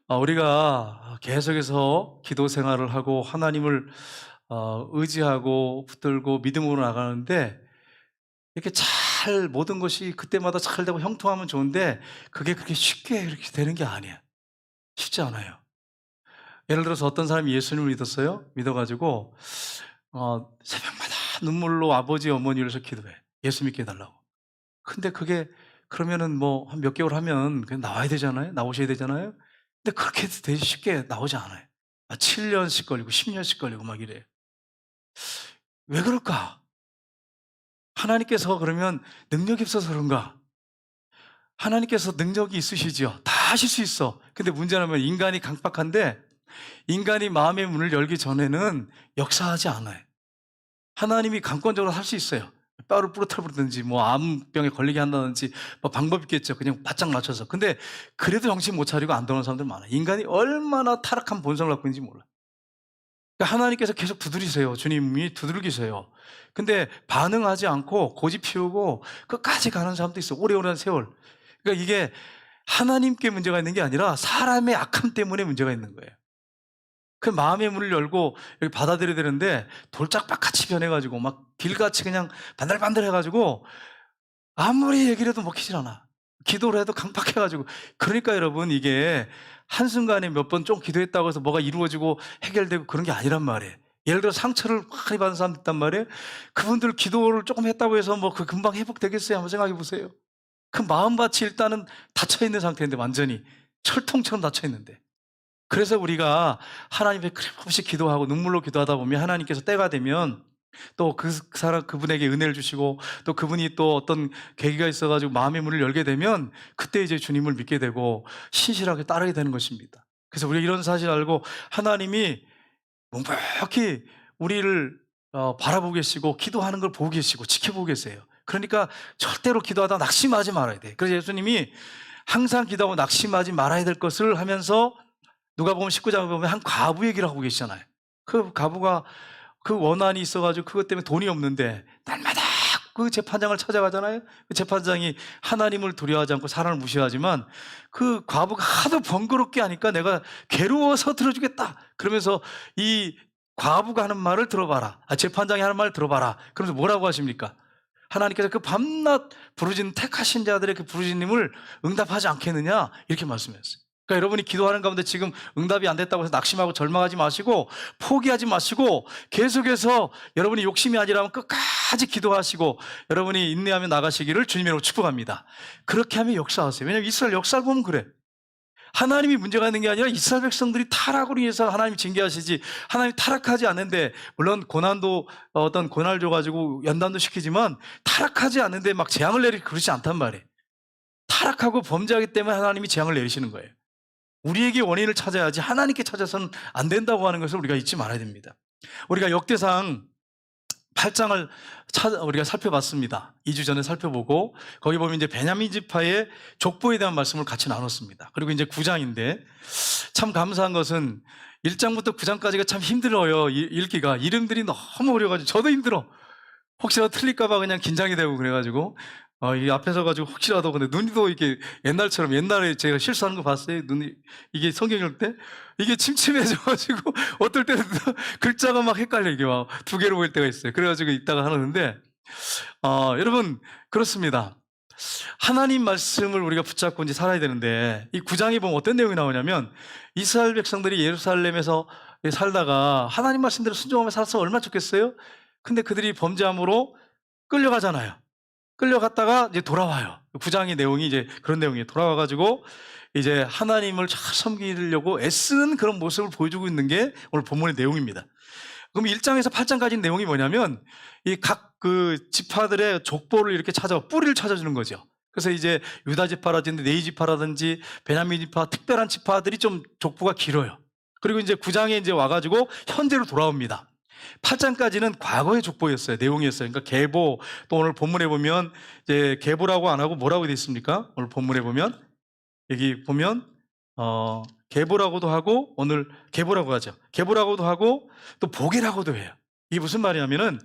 우리가 계속해서 기도 생활을 하고 하나님을 의지하고 붙들고 믿음으로 나가는데, 이렇게 잘 모든 것이 그때마다 잘 되고 형통하면 좋은데, 그게 그렇게 쉽게 이렇게 되는 게 아니에요. 쉽지 않아요. 예를 들어서 어떤 사람이 예수님을 믿었어요. 믿어가지고 새벽마다 눈물로 아버지 어머니를 위해서 기도해. 예수 믿게 해달라고. 근데 그게 그러면은 뭐 한 몇 개월 하면 그냥 나와야 되잖아요. 나오셔야 되잖아요. 근데 그렇게 되게 쉽게 나오지 않아요. 7년씩 걸리고 10년씩 걸리고 막 이래요. 왜 그럴까? 하나님께서 그러면 능력이 없어서 그런가? 하나님께서 능력이 있으시지요. 다 하실 수 있어. 근데 문제는 뭐냐면 인간이 강박한데, 인간이 마음의 문을 열기 전에는 역사하지 않아요. 하나님이 강권적으로 할 수 있어요. 뼈를 부러뜨려 버리든지 뭐 암병에 걸리게 한다든지 뭐 방법이 있겠죠. 그냥 바짝 맞춰서. 근데 그래도 정신 못 차리고 안 도는 사람들 많아요. 인간이 얼마나 타락한 본성을 갖고 있는지 몰라. 그러니까 하나님께서 계속 두드리세요. 주님이 두들기세요. 근데 반응하지 않고 고집 피우고 끝까지 가는 사람도 있어요. 오래오래 세월. 그러니까 이게 하나님께 문제가 있는 게 아니라 사람의 악함 때문에 문제가 있는 거예요. 그 마음의 문을 열고 여기 받아들여야 되는데, 돌짝밭같이 변해가지고 막 길같이 그냥 반들반들해가지고 아무리 얘기를 해도 먹히질 않아. 기도를 해도 강팍해가지고. 그러니까 여러분, 이게 한순간에 몇 번 좀 기도했다고 해서 뭐가 이루어지고 해결되고 그런 게 아니란 말이에요. 예를 들어 상처를 많이 받은 사람 있단 말이에요. 그분들 기도를 조금 했다고 해서 뭐 그 금방 회복되겠어요? 한번 생각해 보세요. 그 마음밭이 일단은 닫혀있는 상태인데, 완전히 철통처럼 닫혀있는데. 그래서 우리가 하나님께 끊임없이 기도하고 눈물로 기도하다 보면 하나님께서 때가 되면 또 그 사람, 그분에게 은혜를 주시고, 또 그분이 또 어떤 계기가 있어가지고 마음의 문을 열게 되면 그때 이제 주님을 믿게 되고 신실하게 따르게 되는 것입니다. 그래서 우리가 이런 사실 알고, 하나님이 묵묵히 우리를 바라보고 계시고 기도하는 걸 보고 계시고 지켜보고 계세요. 그러니까 절대로 기도하다 낙심하지 말아야 돼. 그래서 예수님이 항상 기도하고 낙심하지 말아야 될 것을 하면서, 누가복음 19장을 보면 한 과부 얘기를 하고 계시잖아요. 그 과부가 그 원한이 있어가지고 그것 때문에 돈이 없는데 날마다 그 재판장을 찾아가잖아요. 그 재판장이 하나님을 두려워하지 않고 사람을 무시하지만, 그 과부가 하도 번거롭게 하니까 내가 괴로워서 들어주겠다 그러면서 이 과부가 하는 말을 들어봐라. 재판장이 하는 말을 들어봐라. 그러면서 뭐라고 하십니까? 하나님께서 그 밤낮 부르짖는 택하신 자들의 그 부르짖음을 응답하지 않겠느냐, 이렇게 말씀했어요. 그러니까 여러분이 기도하는 가운데 지금 응답이 안 됐다고 해서 낙심하고 절망하지 마시고 포기하지 마시고, 계속해서 여러분이 욕심이 아니라면 끝까지 기도하시고 여러분이 인내하며 나가시기를 주님으로 축복합니다. 그렇게 하면 역사하세요. 왜냐하면 이스라엘 역사를 보면 그래. 하나님이 문제가 있는 게 아니라 이스라엘 백성들이 타락으로 인해서 하나님이 징계하시지, 하나님이 타락하지 않는데, 물론 고난도 어떤 고난을 줘가지고 연단도 시키지만 타락하지 않는데 막 재앙을 내리고 그러지 않단 말이에요. 타락하고 범죄하기 때문에 하나님이 재앙을 내리시는 거예요. 우리에게 원인을 찾아야지 하나님께 찾아서는 안 된다고 하는 것을 우리가 잊지 말아야 됩니다. 우리가 역대상 8장을 우리가 살펴봤습니다. 2주 전에 살펴보고, 거기 보면 이제 베냐민 지파의 족보에 대한 말씀을 같이 나눴습니다. 그리고 이제 9장인데 참 감사한 것은 1장부터 9장까지가 참 힘들어요. 읽기가. 이름들이 너무 어려워가지고 저도 힘들어. 혹시라도 틀릴까봐 그냥 긴장이 되고 그래가지고 이 앞에 서가지고 혹시라도, 근데 눈도 이게 옛날처럼, 옛날에 제가 실수하는 거 봤어요. 눈이, 이게 성경 읽을 때 이게 침침해져가지고 어떨 때는 글자가 막 헷갈려. 이게 막 두 개로 보일 때가 있어요. 그래가지고 읽다가 하는데 여러분, 그렇습니다. 하나님 말씀을 우리가 붙잡고 이제 살아야 되는데, 이 9장에 보면 어떤 내용이 나오냐면, 이스라엘 백성들이 예루살렘에서 살다가 하나님 말씀대로 순종하며 살았으면 얼마나 좋겠어요? 근데 그들이 범죄함으로 끌려가잖아요. 끌려갔다가 이제 돌아와요. 9장의 내용이 이제 그런 내용이에요. 돌아와가지고 이제 하나님을 잘 섬기려고 애쓰는 그런 모습을 보여주고 있는 게 오늘 본문의 내용입니다. 그럼 1장에서 8장까지 내용이 뭐냐면, 이 각 그 지파들의 족보를 이렇게 뿌리를 찾아주는 거죠. 그래서 이제 유다 지파라든지 네이 지파라든지 베냐민 지파, 특별한 지파들이 좀 족보가 길어요. 그리고 이제 9장에 이제 와가지고 현재로 돌아옵니다. 8장까지는 과거의 족보였어요. 내용이었어요. 그러니까 계보, 또 오늘 본문에 보면 이제 계보라고 안 하고 뭐라고 되어 있습니까? 오늘 본문에 보면, 여기 보면 계보라고도 하고, 오늘 계보라고 하죠. 계보라고도 하고 또 보게라고도 해요. 이게 무슨 말이냐면은,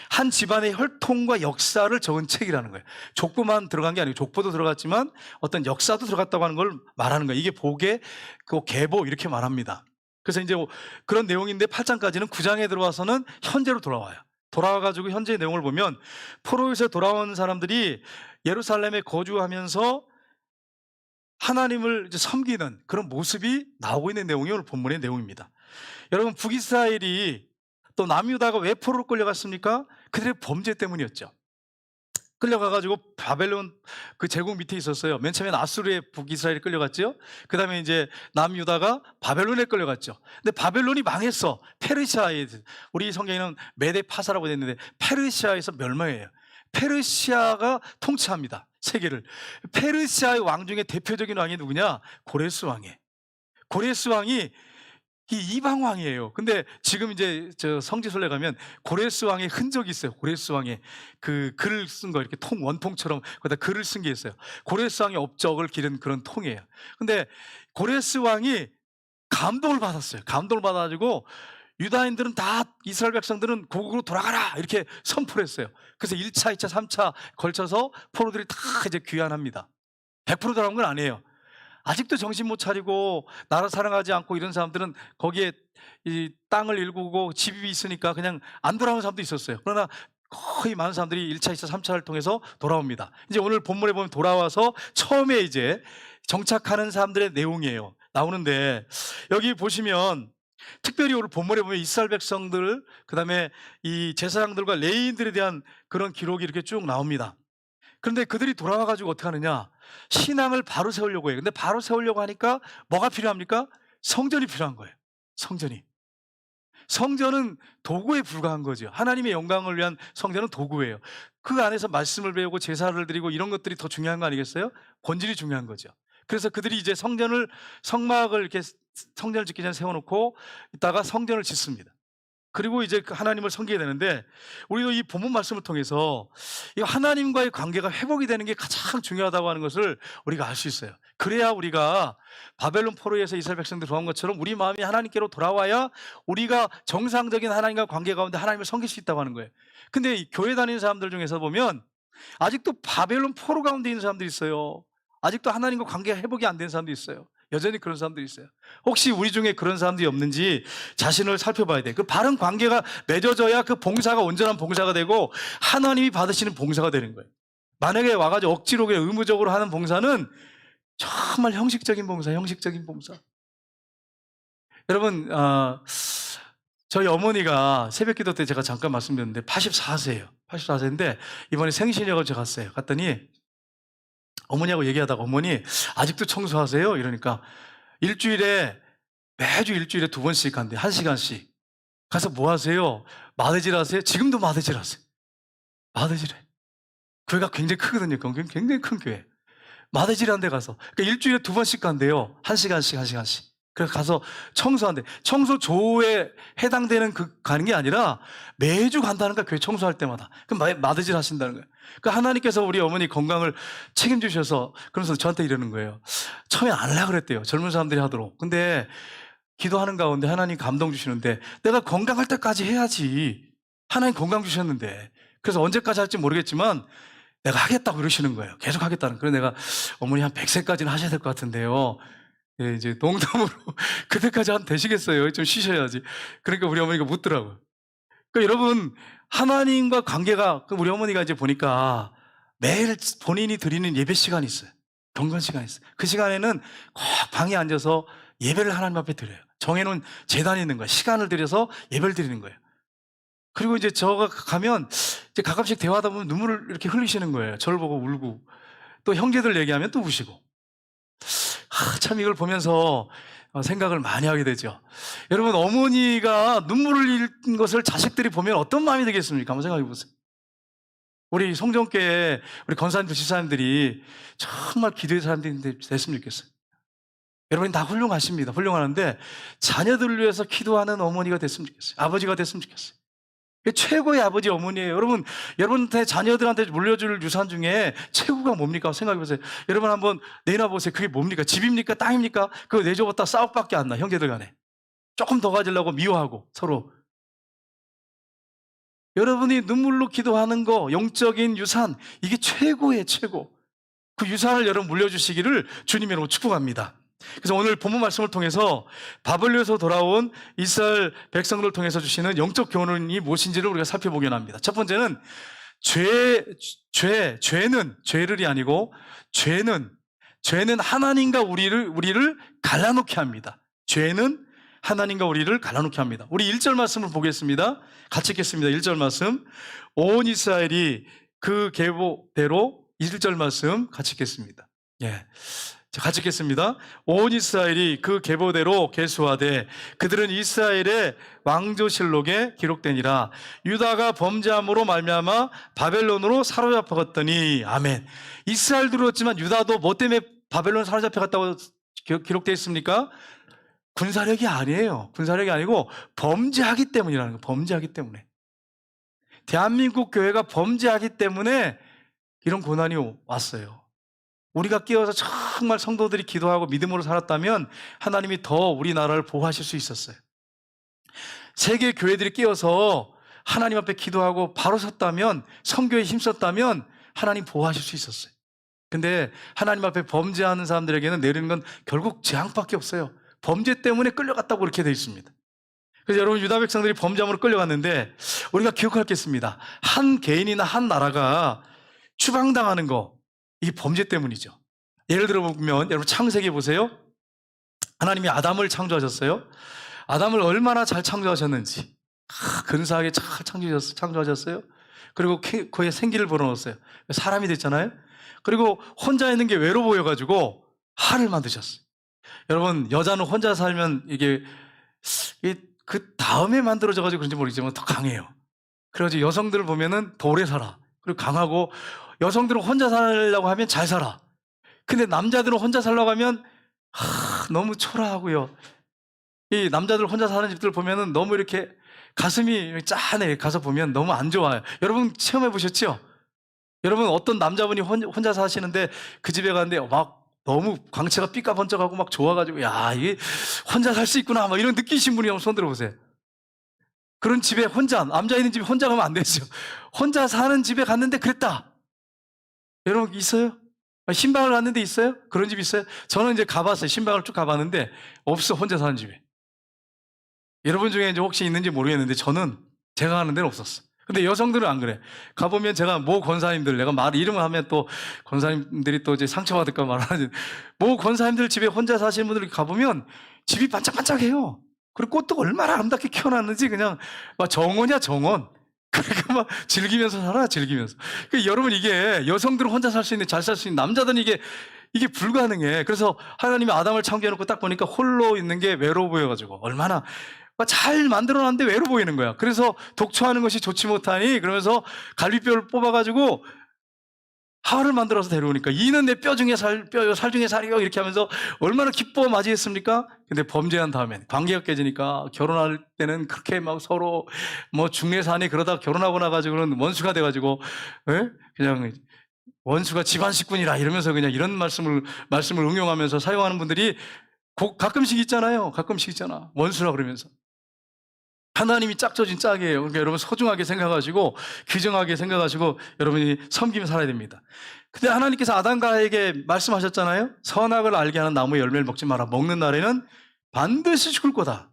한 집안의 혈통과 역사를 적은 책이라는 거예요. 족보만 들어간 게 아니고 족보도 들어갔지만 어떤 역사도 들어갔다고 하는 걸 말하는 거예요. 이게 복의 그 계보 이렇게 말합니다. 그래서 이제 그런 내용인데 8장까지는 9장에 들어와서는 현재로 돌아와요. 돌아와가지고 현재 내용을 보면 포로에서 돌아온 사람들이 예루살렘에 거주하면서 하나님을 이제 섬기는 그런 모습이 나오고 있는 내용이 오늘 본문의 내용입니다. 여러분, 북이스라엘이 또 남유다가 왜 포로로 끌려갔습니까? 그들의 범죄 때문이었죠. 끌려가가지고 바벨론 그 제국 밑에 있었어요. 맨 처음엔 아수르의 북이스라엘이 끌려갔죠. 그 다음에 이제 남유다가 바벨론에 끌려갔죠. 근데 바벨론이 망했어. 페르시아에, 우리 성경에는 메데파사라고 되어 있는데 페르시아에서 멸망해요. 페르시아가 통치합니다. 세계를. 페르시아의 왕 중에 대표적인 왕이 누구냐? 고레스 왕이에요. 고레스 왕이 이 이방 왕이에요. 근데 지금 이제 저 성지순례 가면 고레스 왕의 흔적이 있어요. 고레스 왕의 그 글을 쓴 거, 이렇게 원통처럼 거기다 글을 쓴 게 있어요. 고레스 왕의 업적을 기른 그런 통이에요. 근데 고레스 왕이 감동을 받았어요. 감동을 받아가지고 유다인들은 다, 이스라엘 백성들은 고국으로 돌아가라 이렇게 선포를 했어요. 그래서 1차, 2차, 3차 걸쳐서 포로들이 다 이제 귀환합니다. 100% 돌아온 건 아니에요. 아직도 정신 못 차리고 나라 사랑하지 않고 이런 사람들은 거기에 이 땅을 일구고 집이 있으니까 그냥 안 돌아오는 사람도 있었어요. 그러나 거의 많은 사람들이 1차, 2차, 3차를 통해서 돌아옵니다. 이제 오늘 본문에 보면 돌아와서 처음에 이제 정착하는 사람들의 내용이에요. 나오는데 여기 보시면 특별히 오늘 본문에 보면 이스라엘 백성들, 그 다음에 이 제사장들과 레위인들에 대한 그런 기록이 이렇게 쭉 나옵니다. 그런데 그들이 돌아와가지고 어떻게 하느냐? 신앙을 바로 세우려고 해요. 근데 바로 세우려고 하니까 뭐가 필요합니까? 성전이 필요한 거예요. 성전이. 성전은 도구에 불과한 거죠. 하나님의 영광을 위한 성전은 도구예요. 그 안에서 말씀을 배우고 제사를 드리고 이런 것들이 더 중요한 거 아니겠어요? 본질이 중요한 거죠. 그래서 그들이 이제 성막을 이렇게 성전을 짓기 전에 세워놓고 있다가 성전을 짓습니다. 그리고 이제 하나님을 섬기게 되는데, 우리도 이 본문 말씀을 통해서 이 하나님과의 관계가 회복이 되는 게 가장 중요하다고 하는 것을 우리가 알 수 있어요. 그래야 우리가 바벨론 포로에서 이스라엘 백성들 돌아온 것처럼 우리 마음이 하나님께로 돌아와야 우리가 정상적인 하나님과 관계 가운데 하나님을 섬길 수 있다고 하는 거예요. 근데 이 교회 다니는 사람들 중에서 보면 아직도 바벨론 포로 가운데 있는 사람들이 있어요. 아직도 하나님과 관계가 회복이 안 된 사람도 있어요. 여전히 그런 사람들이 있어요. 혹시 우리 중에 그런 사람들이 없는지 자신을 살펴봐야 돼. 그 바른 관계가 맺어져야 그 봉사가 온전한 봉사가 되고 하나님이 받으시는 봉사가 되는 거예요. 만약에 와가지고 억지로 그냥 의무적으로 하는 봉사는 정말 형식적인 봉사, 형식적인 봉사. 여러분, 저희 어머니가 새벽기도 때 제가 잠깐 말씀드렸는데 84세예요. 84세인데 이번에 생신이라고 제가 갔어요. 갔더니 어머니하고 얘기하다가 어머니 아직도 청소하세요? 이러니까 매주 일주일에 2번씩 간대. 1시간씩. 가서 뭐 하세요? 마대질 하세요? 지금도 마대질 하세요. 마대질해. 교회가 굉장히 크거든요. 굉장히 큰 교회. 마대질 한 데 가서. 그러니까 일주일에 2번씩 간대요. 1시간씩, 1시간씩. 그래서 가서 청소한대. 청소조에 해당되는 가는 게 아니라 매주 간다는 거야. 교회 청소할 때마다. 그럼 마대질 하신다는 거예요. 그러니까 하나님께서 우리 어머니 건강을 책임지셔서 그러면서 저한테 이러는 거예요. 처음에 안 하려고 그랬대요. 젊은 사람들이 하도록. 근데 기도하는 가운데 하나님 감동 주시는데 내가 건강할 때까지 해야지. 하나님 건강 주셨는데. 그래서 언제까지 할지 모르겠지만 내가 하겠다고 이러시는 거예요. 계속 하겠다는. 그래서 내가 어머니 한 100세까지는 하셔야 될 것 같은데요. 예, 이제 농담으로 그때까지 한 되시겠어요? 좀 쉬셔야지. 그러니까 우리 어머니가 묻더라고요. 그러니까 여러분, 하나님과 관계가, 우리 어머니가 이제 보니까 매일 본인이 드리는 예배 시간이 있어요. 경건 시간이 있어요. 그 시간에는 꼭 방에 앉아서 예배를 하나님 앞에 드려요. 정해놓은 재단이 있는 거예요. 시간을 들여서 예배를 드리는 거예요. 그리고 이제 저가 가면 이제 가끔씩 대화하다 보면 눈물을 이렇게 흘리시는 거예요. 저를 보고 울고. 또 형제들 얘기하면 또 우시고. 참 이걸 보면서 생각을 많이 하게 되죠. 여러분, 어머니가 눈물을 흘린 것을 자식들이 보면 어떤 마음이 되겠습니까? 한번 생각해 보세요. 우리 성전교회 우리 권사님들, 집사님들이 정말 기도의 사람들이 됐으면 좋겠어요. 여러분이 다 훌륭하십니다. 훌륭하는데 자녀들을 위해서 기도하는 어머니가 됐으면 좋겠어요. 아버지가 됐으면 좋겠어요. 최고의 아버지, 어머니예요. 여러분한테 자녀들한테 물려줄 유산 중에 최고가 뭡니까? 생각해 보세요. 여러분 한번 내놔 보세요. 그게 뭡니까? 집입니까? 땅입니까? 그거 내줘봤다 싸움밖에 안 나. 형제들 간에 조금 더 가지려고 미워하고 서로. 여러분이 눈물로 기도하는 거, 영적인 유산, 이게 최고의 최고. 그 유산을 여러분 물려주시기를 주님 이름으로 축복합니다. 그래서 오늘 본문 말씀을 통해서 바벨론에서 돌아온 이스라엘 백성들을 통해서 주시는 영적 교훈이 무엇인지를 우리가 살펴보긴 합니다. 첫 번째는 죄를이 아니고 죄는 하나님과 우리를 갈라놓게 합니다. 죄는 하나님과 우리를 갈라놓게 합니다. 우리 1절 말씀을 보겠습니다. 같이 읽겠습니다. 1절 말씀. 온 이스라엘이 그 계보대로 1절 말씀 같이 읽겠습니다. 예. 자, 같이 읽겠습니다. 온 이스라엘이 그 계보대로 계수하되 그들은 이스라엘의 왕조실록에 기록되니라. 유다가 범죄함으로 말미암아 바벨론으로 사로잡혀갔더니. 아멘. 이스라엘 들었지만 유다도 뭐 때문에 바벨론 사로잡혀갔다고 기록되어 있습니까? 군사력이 아니에요. 군사력이 아니고 범죄하기 때문이라는 거예요. 범죄하기 때문에. 대한민국 교회가 범죄하기 때문에 이런 고난이 왔어요. 우리가 깨어서 정말 성도들이 기도하고 믿음으로 살았다면 하나님이 더 우리나라를 보호하실 수 있었어요. 세계 교회들이 깨어서 하나님 앞에 기도하고 바로 섰다면, 선교에 힘썼다면 하나님 보호하실 수 있었어요. 근데 하나님 앞에 범죄하는 사람들에게는 내리는 건 결국 재앙밖에 없어요. 범죄 때문에 끌려갔다고 그렇게 되어 있습니다. 그래서 여러분, 유다 백성들이 범죄함으로 끌려갔는데 우리가 기억할 게 있습니다. 한 개인이나 한 나라가 추방당하는 거, 이게 범죄 때문이죠. 예를 들어 보면 여러분, 창세기 보세요. 하나님이 아담을 창조하셨어요. 아담을 얼마나 잘 창조하셨는지, 근사하게 잘 창조하셨어요. 그리고 그의 생기를 불어넣었어요. 사람이 됐잖아요. 그리고 혼자 있는 게 외로워 보여가지고 하를 만드셨어요. 여러분, 여자는 혼자 살면 이게 그 다음에 만들어져가지고 그런지 모르겠지만 더 강해요. 그래가지고 여성들을 보면은 더 오래 살아. 그리고 강하고, 여성들은 혼자 살려고 하면 잘 살아. 근데 남자들은 혼자 살려고 하면 너무 초라하고요. 이 남자들 혼자 사는 집들 보면은 너무 이렇게 가슴이 짠해. 가서 보면 너무 안 좋아요. 여러분 체험해 보셨죠? 여러분, 어떤 남자분이 혼자 사시는데 그 집에 갔는데 막 너무 광채가 삐까번쩍하고 막 좋아가지고, 야, 이게 혼자 살 수 있구나, 막 이런 느끼신 분이 한번 손 들어보세요. 그런 집에 남자 있는 집에 혼자 가면 안 되죠. 혼자 사는 집에 갔는데 그랬다. 여러분 있어요? 신방을 갔는데 있어요? 그런 집 있어요? 저는 이제 가봤어요. 신방을 쭉 가봤는데 없어, 혼자 사는 집에. 여러분 중에 이제 혹시 있는지 모르겠는데 저는 제가 가는 데는 없었어. 근데 여성들은 안 그래. 가보면 제가 모 권사님들, 내가 이름을 하면 또 권사님들이 또 이제 상처받을까 말하는, 모 권사님들 집에 혼자 사시는 분들이 가보면 집이 반짝반짝해요. 그리고 꽃도 얼마나 아름답게 키워놨는지, 그냥 막 정원이야, 정원. 그러니까 막 즐기면서 살아, 즐기면서. 그러니까 여러분, 이게 여성들은 혼자 살 수 있는, 잘 살 수 있는, 남자들은 이게 불가능해. 그래서 하나님이 아담을 창조해놓고 딱 보니까 홀로 있는 게 외로워 보여가지고, 얼마나 잘 만들어놨는데 외로워 보이는 거야. 그래서 독초하는 것이 좋지 못하니, 그러면서 갈비뼈를 뽑아가지고 하와를 만들어서 데려오니까, 이는 내 뼈 중에 뼈요, 살 중에 살이요, 이렇게 하면서 얼마나 기뻐 맞이했습니까? 근데 범죄한 다음엔 관계가 깨지니까, 결혼할 때는 그렇게 막 서로 뭐 중내사니, 그러다 결혼하고 나가지고는 원수가 돼가지고, 그냥 원수가 집안 식군이라 이러면서 그냥 이런 말씀을 응용하면서 사용하는 분들이 가끔씩 있잖아요. 가끔씩 있잖아. 원수라 그러면서. 하나님이 짝져진 짝이에요. 그러니까 여러분 소중하게 생각하시고 귀정하게 생각하시고 여러분이 섬기며 살아야 됩니다. 근데 하나님께서 아담과에게 말씀하셨잖아요. 선악을 알게 하는 나무 열매를 먹지 마라. 먹는 날에는 반드시 죽을 거다.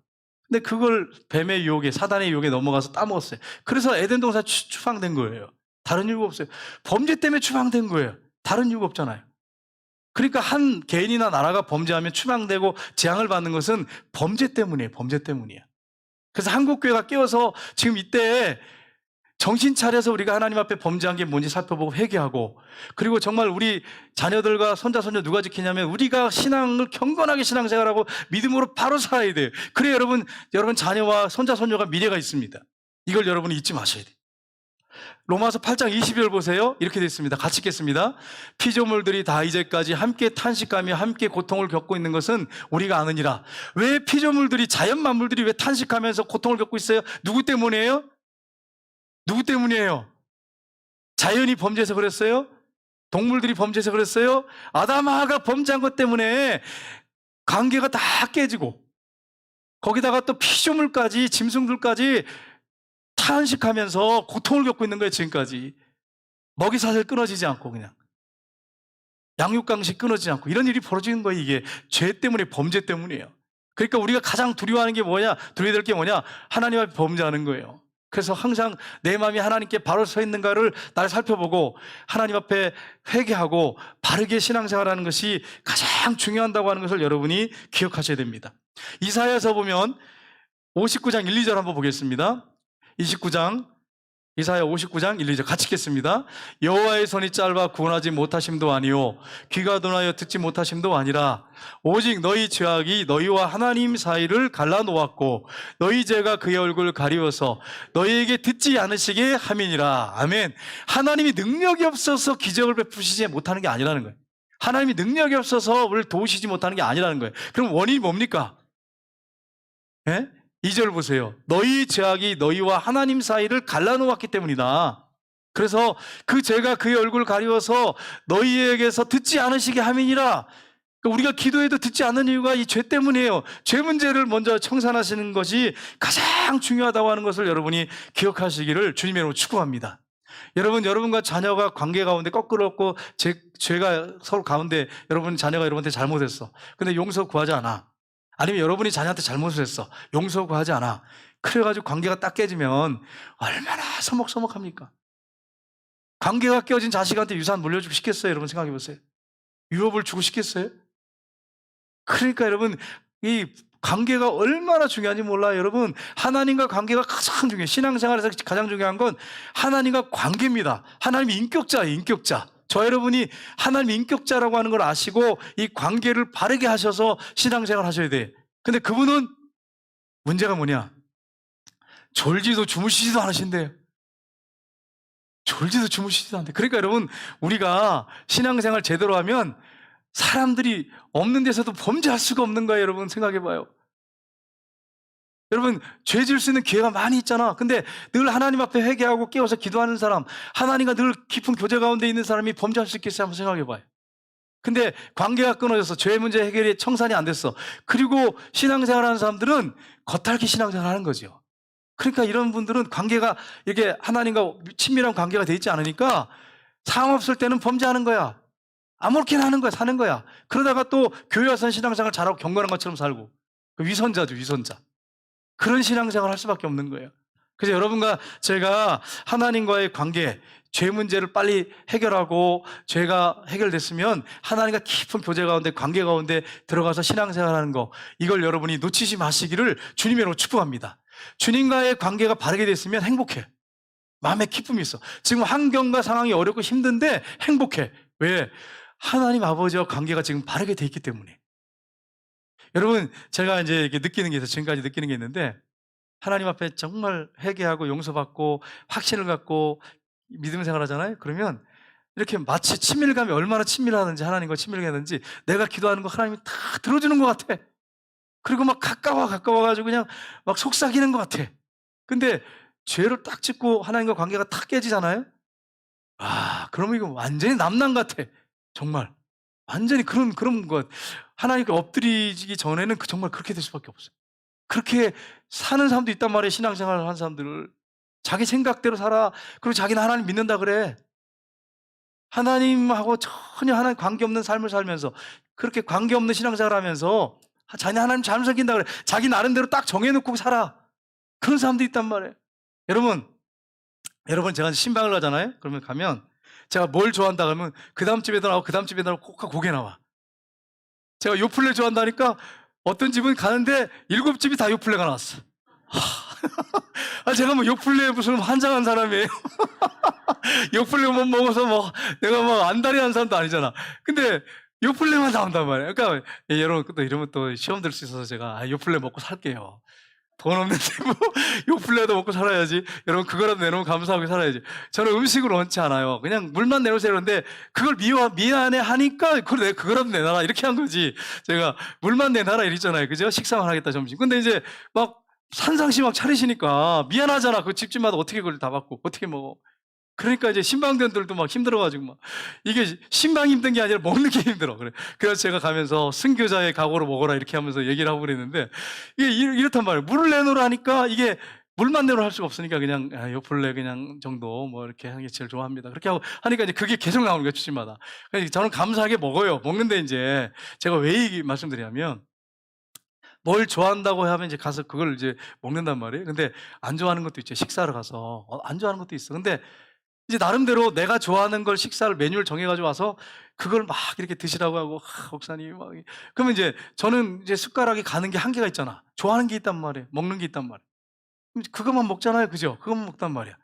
근데 그걸 뱀의 유혹에, 사단의 유혹에 넘어가서 따먹었어요. 그래서 에덴 동산 추방된 거예요. 다른 이유가 없어요. 범죄 때문에 추방된 거예요. 다른 이유가 없잖아요. 그러니까 한 개인이나 나라가 범죄하면 추방되고 재앙을 받는 것은 범죄 때문이에요. 범죄 때문이에요. 그래서 한국교회가 깨어서 지금 이때 정신 차려서 우리가 하나님 앞에 범죄한 게 뭔지 살펴보고 회개하고, 그리고 정말 우리 자녀들과 손자 손녀 누가 지키냐면 우리가 신앙을 경건하게 신앙생활하고 믿음으로 바로 살아야 돼요. 그래야 여러분 자녀와 손자 손녀가 미래가 있습니다. 이걸 여러분이 잊지 마셔야 돼요. 로마서 8장 20절 보세요. 이렇게 되어 있습니다. 같이 읽겠습니다. 피조물들이 다 이제까지 함께 탄식하며 함께 고통을 겪고 있는 것은 우리가 아느니라. 왜 피조물들이, 자연 만물들이 왜 탄식하면서 고통을 겪고 있어요? 누구 때문이에요? 누구 때문이에요? 자연이 범죄해서 그랬어요? 동물들이 범죄해서 그랬어요? 아담 하와가 범죄한 것 때문에 관계가 다 깨지고, 거기다가 또 피조물까지, 짐승들까지 탄식하면서 고통을 겪고 있는 거예요, 지금까지. 먹이 사슬 끊어지지 않고 그냥. 양육강식 끊어지지 않고 이런 일이 벌어지는 거예요. 이게 죄 때문에, 범죄 때문이에요. 그러니까 우리가 가장 두려워하는 게 뭐냐? 두려워야 될 게 뭐냐? 하나님 앞에 범죄하는 거예요. 그래서 항상 내 마음이 하나님께 바로 서 있는가를 날 살펴보고 하나님 앞에 회개하고 바르게 신앙생활하는 것이 가장 중요하다고 하는 것을 여러분이 기억하셔야 됩니다. 이사야서 보면 59장 1, 2절 한번 보겠습니다. 29장 이사야 59장 1, 2절 같이 읽겠습니다. 여호와의 손이 짧아 구원하지 못하심도 아니요 귀가 둔하여 듣지 못하심도 아니라 오직 너희 죄악이 너희와 하나님 사이를 갈라놓았고 너희 죄가 그의 얼굴을 가리워서 너희에게 듣지 않으시게 함이니라. 아멘. 하나님이 능력이 없어서 기적을 베푸시지 못하는 게 아니라는 거예요. 하나님이 능력이 없어서 우리를 도우시지 못하는 게 아니라는 거예요. 그럼 원인이 뭡니까? 예? 2절 보세요. 너희 죄악이 너희와 하나님 사이를 갈라놓았기 때문이다. 그래서 그 죄가 그의 얼굴을 가리워서 너희에게서 듣지 않으시게 함이니라. 우리가 기도해도 듣지 않는 이유가 이 죄 때문이에요. 죄 문제를 먼저 청산하시는 것이 가장 중요하다고 하는 것을 여러분이 기억하시기를 주님의 이름으로 축복합니다. 여러분, 여러분과 자녀가 관계 가운데 거꾸로없고 죄가 서로 가운데 여러분 자녀가 여러분한테 잘못했어. 근데 용서 구하지 않아. 아니면 여러분이 자녀한테 잘못을 했어. 용서 구하지 않아. 그래가지고 관계가 딱 깨지면 얼마나 서먹서먹합니까? 관계가 깨어진 자식한테 유산 물려주고 싶겠어요? 여러분 생각해 보세요. 유업을 주고 싶겠어요? 그러니까 여러분 이 관계가 얼마나 중요한지 몰라요. 여러분 하나님과 관계가 가장 중요해요. 신앙생활에서 가장 중요한 건 하나님과 관계입니다. 하나님이 인격자예요. 인격자. 저 여러분이 하나님 인격자라고 하는 걸 아시고 이 관계를 바르게 하셔서 신앙생활 하셔야 돼. 근데 그분은 문제가 뭐냐? 졸지도 주무시지도 않으신대요. 졸지도 주무시지도 않대. 그러니까 여러분 우리가 신앙생활 제대로 하면 사람들이 없는 데서도 범죄할 수가 없는 거예요. 여러분 생각해봐요. 여러분 죄 지을 수 있는 기회가 많이 있잖아. 근데 늘 하나님 앞에 회개하고 깨어서 기도하는 사람, 하나님과 늘 깊은 교제 가운데 있는 사람이 범죄할 수 있겠어요? 한번 생각해봐요. 근데 관계가 끊어져서 죄 문제 해결이 청산이 안 됐어. 그리고 신앙생활하는 사람들은 겉핥기 신앙생활 하는 거죠. 그러니까 이런 분들은 관계가 이게 하나님과 친밀한 관계가 돼 있지 않으니까 상황 없을 때는 범죄하는 거야. 아무렇게나 하는 거야. 사는 거야. 그러다가 또 교회 와서 신앙생활 잘하고 경건한 것처럼 살고 위선자죠. 위선자. 그런 신앙생활 할 수밖에 없는 거예요. 그래서 여러분과 제가 하나님과의 관계, 죄 문제를 빨리 해결하고 죄가 해결됐으면 하나님과 깊은 교제 가운데 관계 가운데 들어가서 신앙생활하는 거, 이걸 여러분이 놓치지 마시기를 주님의 이름으로 축복합니다. 주님과의 관계가 바르게 됐으면 행복해. 마음에 기쁨이 있어. 지금 환경과 상황이 어렵고 힘든데 행복해. 왜? 하나님 아버지와 관계가 지금 바르게 돼 있기 때문에. 여러분 제가 이제 이렇게 느끼는 게 있어요. 지금까지 느끼는 게 있는데 하나님 앞에 정말 회개하고 용서받고 확신을 갖고 믿음 생활하잖아요. 그러면 이렇게 마치 친밀감이 얼마나 친밀하는지, 하나님과 친밀하는지 내가 기도하는 거 하나님이 다 들어주는 것 같아. 그리고 막 가까워가지고 그냥 막 속삭이는 것 같아. 근데 죄를 딱 짓고 하나님과 관계가 탁 깨지잖아요. 그러면 이거 완전히 남난 같아. 정말 완전히 그런 것. 하나님께 엎드리기 전에는 정말 그렇게 될 수밖에 없어요. 그렇게 사는 사람도 있단 말이에요. 신앙생활을 하는 사람들을. 자기 생각대로 살아. 그리고 자기는 하나님 믿는다 그래. 하나님하고 전혀 하나님 관계없는 삶을 살면서 그렇게 관계없는 신앙생활을 하면서 자기 하나님 잘 섬긴다 그래. 자기 나름대로 딱 정해놓고 살아. 그런 사람도 있단 말이에요. 여러분 제가 신방을 가잖아요. 그러면 가면 제가 뭘 좋아한다 그러면 그 다음 집에도 나오고 그 다음 집에도 나오고 꼭 고개 나와. 제가 요플레 좋아한다니까 어떤 집은 가는데 7집이 다 요플레가 나왔어. 제가 뭐 요플레 무슨 환장한 사람이에요. 요플레 못 먹어서 뭐 내가 막 안달이 난 사람도 아니잖아. 근데 요플레만 나온단 말이에요. 그러니까 여러분 또 이러면 또 시험 들 수 있어서 제가 요플레 먹고 살게요. 돈 없는데 뭐 요플레도 먹고 살아야지. 여러분 그거라도 내놓으면 감사하게 살아야지. 저는 음식을 원치 않아요. 그냥 물만 내놓으세요. 그런데 그걸 미안해 하니까 그래 그거라도 내놔라 이렇게 한 거지. 제가 물만 내놔라 이랬잖아요. 그죠? 식사만 하겠다 점심. 근데 이제 막 산상시 막 차리시니까 미안하잖아. 그 집집마다 어떻게 그걸 다 받고 어떻게 먹어. 그러니까 이제 신방들도 막 힘들어가지고 막 이게 신방이 힘든 게 아니라 먹는 게 힘들어. 그래. 그래서 제가 가면서 순교자의 각오로 먹어라 이렇게 하면서 얘기를 하고 그랬는데 이게 이렇단 말이에요. 물을 내놓으라 하니까 이게 물만 내로 할 수가 없으니까 그냥 요플레 그냥 정도 뭐 이렇게 하는 게 제일 좋아합니다. 그렇게 하고 하니까 이제 그게 계속 나오는 거예요, 주집마다. 그래서 저는 감사하게 먹어요. 먹는데 이제 제가 왜 이 말씀드리냐면 뭘 좋아한다고 하면 이제 가서 그걸 이제 먹는단 말이에요. 근데 안 좋아하는 것도 있죠. 식사를 가서. 안 좋아하는 것도 있어. 근데 이제 나름대로 내가 좋아하는 걸 식사를 메뉴를 정해 가지고 와서 그걸 막 이렇게 드시라고 하고 목사님 막 그러면 이제 저는 이제 숟가락이 가는 게 한계가 있잖아. 좋아하는 게 있단 말이에요. 먹는 게 있단 말이에요. 그럼 그것만 먹잖아요. 그죠? 그것만 먹단 말이야.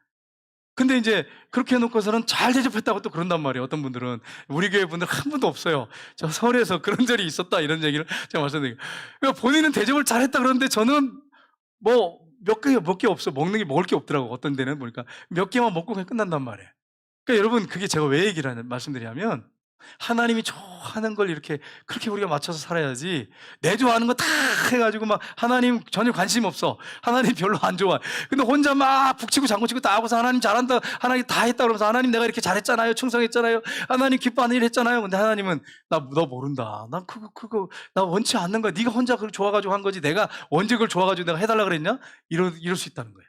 근데 이제 그렇게 해 놓고서는 잘 대접했다고 또 그런단 말이에요. 어떤 분들은. 우리 교회 분들 한 분도 없어요. 저 서울에서 그런 적이 있었다 이런 얘기를 제가 말씀드리고. 그러니까 본인은 대접을 잘했다 그러는데 저는 뭐 몇 개 없어. 먹는 게 먹을 게 없더라고. 어떤 데는 보니까 몇 개만 먹고 그냥 끝난단 말이에요. 그러니까 여러분 그게 제가 왜 얘기를 말씀드리냐면 하나님이 좋아하는 걸 이렇게 그렇게 우리가 맞춰서 살아야지 내 좋아하는 거 다 해가지고 막 하나님 전혀 관심 없어. 하나님 별로 안 좋아. 근데 혼자 막 북치고 장구치고 다 하고서 하나님 잘한다. 하나님 다 했다 그러면서 하나님 내가 이렇게 잘했잖아요. 충성했잖아요. 하나님 기뻐하는 일 했잖아요. 근데 하나님은 너 모른다. 난 그거 나 원치 않는 거야. 네가 혼자 그걸 좋아가지고 한 거지. 내가 언제 그걸 좋아가지고 내가 해달라 그랬냐? 이럴 수 있다는 거예요.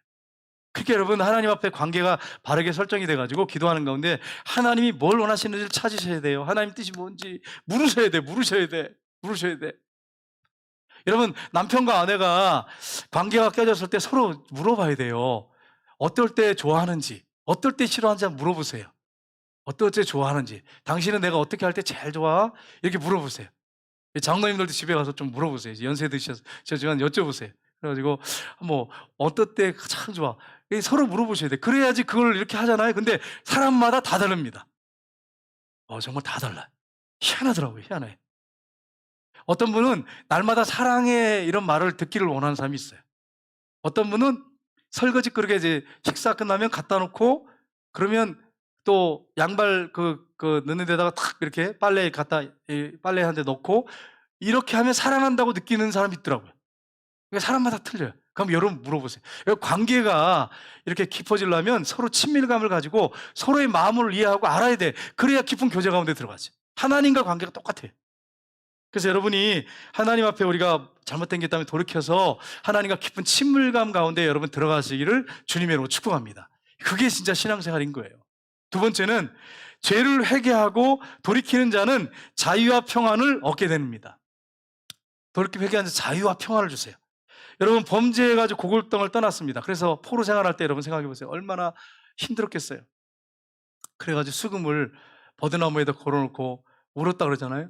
그렇게 여러분 하나님 앞에 관계가 바르게 설정이 돼가지고 기도하는 가운데 하나님이 뭘 원하시는지를 찾으셔야 돼요. 하나님 뜻이 뭔지 물으셔야 돼. 여러분 남편과 아내가 관계가 깨졌을 때 서로 물어봐야 돼요. 어떨 때 좋아하는지, 어떨 때 싫어하는지 한번 물어보세요. 어떨 때 좋아하는지. 당신은 내가 어떻게 할 때 제일 좋아? 이렇게 물어보세요. 장로님들도 집에 가서 좀 물어보세요. 연세 드셨지만 여쭤보세요. 그래가지고 뭐 어떨 때 가장 좋아? 서로 물어보셔야 돼. 그래야지 그걸 이렇게 하잖아요. 근데 사람마다 다 다릅니다. 정말 다 달라요. 희한하더라고요. 희한해. 어떤 분은 날마다 사랑해 이런 말을 듣기를 원하는 사람이 있어요. 어떤 분은 설거지 그릇에 이제 식사 끝나면 갖다 놓고 그러면 또 양발 넣는 데다가 탁 이렇게 빨래 한 대 넣고 이렇게 하면 사랑한다고 느끼는 사람이 있더라고요. 그러니까 사람마다 틀려요. 그럼 여러분 물어보세요. 관계가 이렇게 깊어지려면 서로 친밀감을 가지고 서로의 마음을 이해하고 알아야 돼. 그래야 깊은 교제 가운데 들어가지. 하나님과 관계가 똑같아요. 그래서 여러분이 하나님 앞에 우리가 잘못된 게 있다면 돌이켜서 하나님과 깊은 친밀감 가운데 여러분 들어가시기를 주님의 이름으로 축복합니다. 그게 진짜 신앙생활인 거예요. 두 번째는 죄를 회개하고 돌이키는 자는 자유와 평안을 얻게 됩니다. 돌이켜 회개하는 자유와 평안을 주세요. 여러분 범죄해가지고 고골당을 떠났습니다. 그래서 포로 생활할 때 여러분 생각해 보세요. 얼마나 힘들었겠어요. 그래가지고 수금을 버드나무에다 걸어놓고 울었다 그러잖아요.